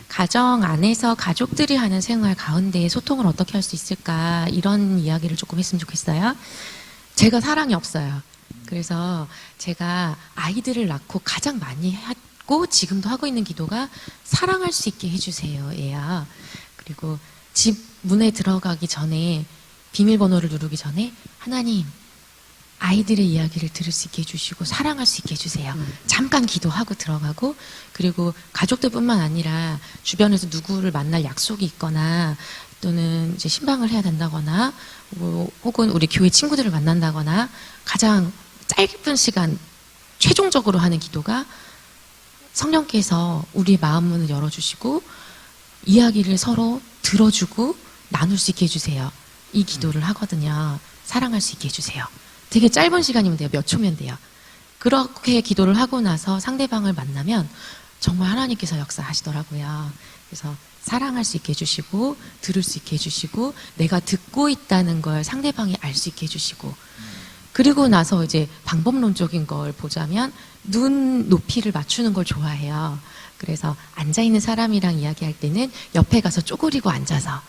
가정 안에서 가족들이 하는 생활 가운데 소통을 어떻게 할 수 있을까, 이런 이야기를 조금 했으면 좋겠어요. 제가 사랑이 없어요. 그래서 제가 아이들을 낳고 가장 많이 했고, 지금도 하고 있는 기도가 사랑할 수 있게 해주세요, 얘야. 그리고 집 문에 들어가기 전에, 비밀번호를 누르기 전에, 하나님, 아이들의 이야기를 들을 수 있게 해주시고 사랑할 수 있게 해주세요. 잠깐 기도하고 들어가고, 그리고 가족들뿐만 아니라 주변에서 누구를 만날 약속이 있거나 또는 이제 신방을 해야 된다거나 혹은 우리 교회 친구들을 만난다거나 가장 짧은 시간 최종적으로 하는 기도가 성령께서 우리 마음문을 열어주시고 이야기를 서로 들어주고 나눌 수 있게 해주세요. 이 기도를 하거든요. 사랑할 수 있게 해주세요. 되게 짧은 시간이면 돼요. 몇 초면 돼요. 그렇게 기도를 하고 나서 상대방을 만나면 정말 하나님께서 역사하시더라고요. 그래서 사랑할 수 있게 해주시고 들을 수 있게 해주시고 내가 듣고 있다는 걸 상대방이 알 수 있게 해주시고 그리고 나서 이제 방법론적인 걸 보자면 눈 높이를 맞추는 걸 좋아해요. 그래서 앉아있는 사람이랑 이야기할 때는 옆에 가서 쪼그리고 앉아서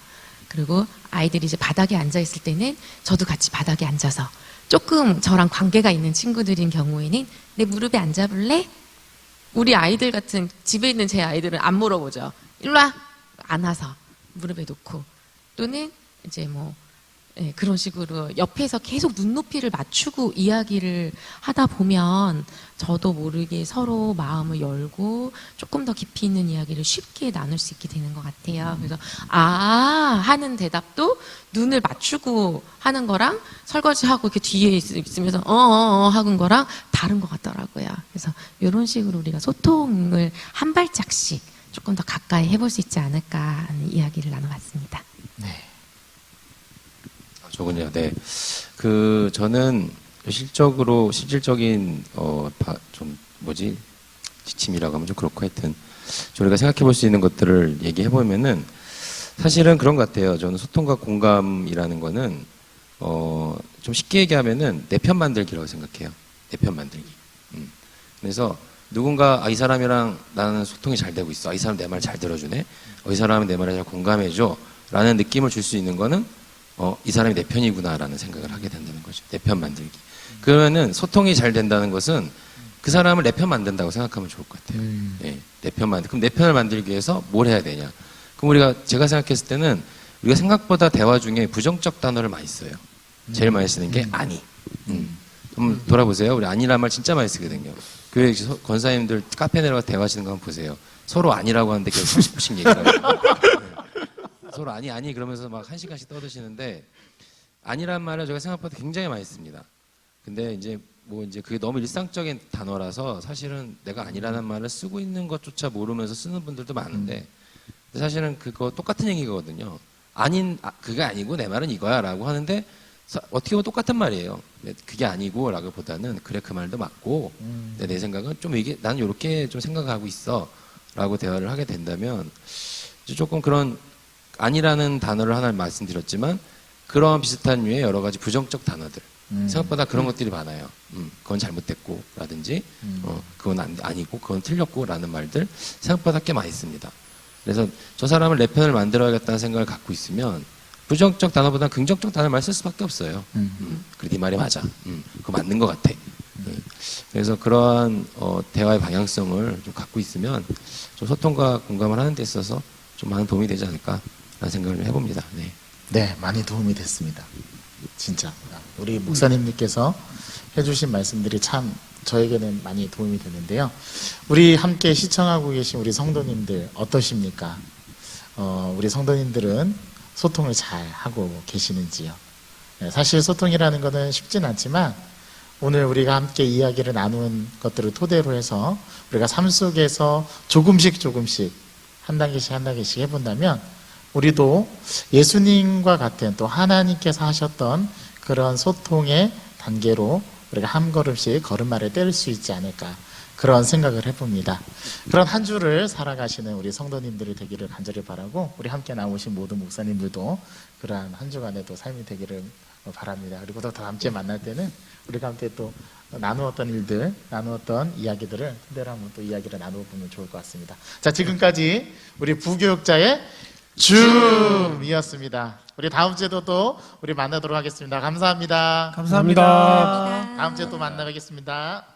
그리고 아이들이 이제 바닥에 앉아있을 때는 저도 같이 바닥에 앉아서 조금 저랑 관계가 있는 친구들인 경우에는 내 무릎에 앉아볼래? 우리 아이들 같은 집에 있는 제 아이들은 안 물어보죠. 일로 와! 안아서 무릎에 놓고 또는 이제 뭐 그런 식으로 옆에서 계속 눈높이를 맞추고 이야기를 하다 보면 저도 모르게 서로 마음을 열고 조금 더 깊이 있는 이야기를 쉽게 나눌 수 있게 되는 것 같아요. 그래서 하는 대답도 눈을 맞추고 하는 거랑 설거지하고 이렇게 뒤에 있으면서 하는 거랑 다른 것 같더라고요. 그래서 이런 식으로 우리가 소통을 한 발짝씩 조금 더 가까이 해볼 수 있지 않을까 하는 이야기를 나눠봤습니다. 네. 저군요. 네. 저는 실질적인 지침이라고 하면 좀 그렇고 하여튼 저희가 생각해 볼 수 있는 것들을 얘기해 보면은 사실은 그런 것 같아요. 저는 소통과 공감이라는 거는 좀 쉽게 얘기하면은 내 편 만들기라고 생각해요. 내 편 만들기. 그래서 누군가 이 사람이랑 나는 소통이 잘 되고 있어. 이 사람 내 말 잘 들어주네. 이 사람은 내 말에 잘 공감해줘. 라는 느낌을 줄 수 있는 거는 이 사람이 내 편이구나라는 생각을 하게 된다는 거죠. 내 편 만들기. 그러면은 소통이 잘 된다는 것은 그 사람을 내 편 만든다고 생각하면 좋을 것 같아요. 예, 내 편 만들. 그럼 내 편을 만들기 위해서 뭘 해야 되냐? 그럼 제가 생각했을 때는 우리가 생각보다 대화 중에 부정적 단어를 많이 써요. 제일 많이 쓰는 게 아니. 한번 돌아보세요. 우리 아니란 말 진짜 많이 쓰거든요. 교회 권사님들 카페 내려가서 대화하시는 거 한번 보세요. 서로 아니라고 하는데 계속 30분씩 얘기하고. 서로 아니 그러면서 막 1시간씩 떠드시는데 아니란 말을 제가 생각보다 굉장히 많이 씁니다. 근데 이제 그게 너무 일상적인 단어라서 사실은 내가 아니라는 말을 쓰고 있는 것조차 모르면서 쓰는 분들도 많은데 사실은 그거 똑같은 얘기거든요. 그게 아니고 내 말은 이거야라고 하는데 어떻게 보면 똑같은 말이에요. 그게 아니고라고 보다는 그래 그 말도 맞고 근데 내 생각은 좀 나는 이렇게 좀 생각하고 있어라고 대화를 하게 된다면 조금 그런 아니라는 단어를 하나 말씀드렸지만 그런 비슷한 류의 여러 가지 부정적 단어들 생각보다 그런 것들이 많아요. 그건 잘못됐고 라든지 그건 아니고 그건 틀렸고 라는 말들 생각보다 꽤 많이 씁니다. 그래서 저 사람을 내 편을 만들어야겠다는 생각을 갖고 있으면 부정적 단어보다 긍정적 단어를 많이 쓸 수밖에 없어요. 그래 네 말이 맞아. 그거 맞는 것 같아. 그래서 그러한 대화의 방향성을 좀 갖고 있으면 좀 소통과 공감을 하는 데 있어서 좀 많은 도움이 되지 않을까라는 생각을 좀 해봅니다. 네. 네, 많이 도움이 됐습니다. 진짜 우리 목사님께서 해주신 말씀들이 참 저에게는 많이 도움이 되는데요. 우리 함께 시청하고 계신 우리 성도님들 어떠십니까? 우리 성도님들은 소통을 잘 하고 계시는지요? 네, 사실 소통이라는 것은 쉽진 않지만 오늘 우리가 함께 이야기를 나눈 것들을 토대로 해서 우리가 삶 속에서 조금씩 한 단계씩 해본다면 우리도 예수님과 같은 또 하나님께서 하셨던 그런 소통의 단계로 우리가 한 걸음씩 걸음마를 뗄 수 있지 않을까 그런 생각을 해봅니다. 그런 한 주를 살아가시는 우리 성도님들이 되기를 간절히 바라고 우리 함께 나오신 모든 목사님들도 그러한 한 주간의 삶이 되기를 바랍니다. 그리고 또 다음 주에 만날 때는 우리가 함께 또 나누었던 이야기들을 토대로 한번 또 이야기를 나누어보면 좋을 것 같습니다. 자, 지금까지 우리 부교육자의 줌이었습니다. 우리 다음 주에도 또 우리 만나도록 하겠습니다. 감사합니다. 감사합니다. 다음 주에 또 만나뵙겠습니다.